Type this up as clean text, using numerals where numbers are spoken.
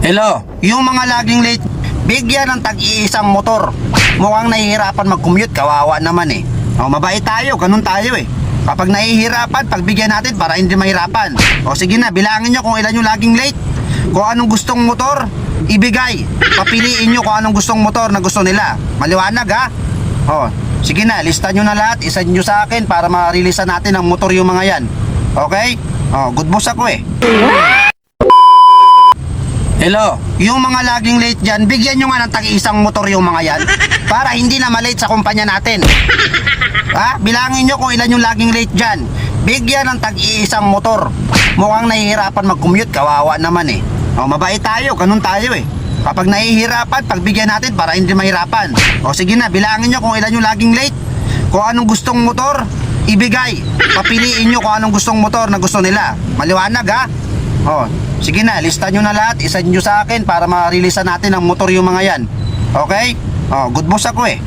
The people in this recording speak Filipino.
Hello, yung mga laging late, bigyan ng tag-iisang motor. Mukhang nahihirapan mag-commute, kawawa naman eh. Mabait tayo, ganun tayo eh. Kapag nahihirapan, pagbigyan natin para hindi mahirapan. Sige na, bilangin nyo kung ilan yung laging late. Kung anong gustong motor, ibigay. Papiliin nyo kung anong gustong motor na gusto nila. Maliwanag ha? Sige na, lista nyo na lahat, isa nyo sa akin para ma-release natin ang motor yung mga yan. Okay? Good boss ako eh. Hello, yung mga laging late dyan, bigyan nyo nga ng tag-iisang motor yung mga yan para hindi na malate sa kumpanya natin. Bilangin nyo kung ilan yung laging late dyan. Bigyan ng tag-iisang motor. Mukhang nahihirapan mag-commute, kawawa naman eh. Mabait tayo, ganun tayo eh. Kapag nahihirapan, pagbigyan natin para hindi mahirapan. Sige na, bilangin nyo kung ilan yung laging late. Kung anong gustong motor, ibigay. Papiliin nyo kung anong gustong motor na gusto nila. Maliwanag ha? Sige na, lista nyo na lahat, isa nyo sa akin para ma-release natin ang motor yung mga yan. Okay? Good boss ako eh.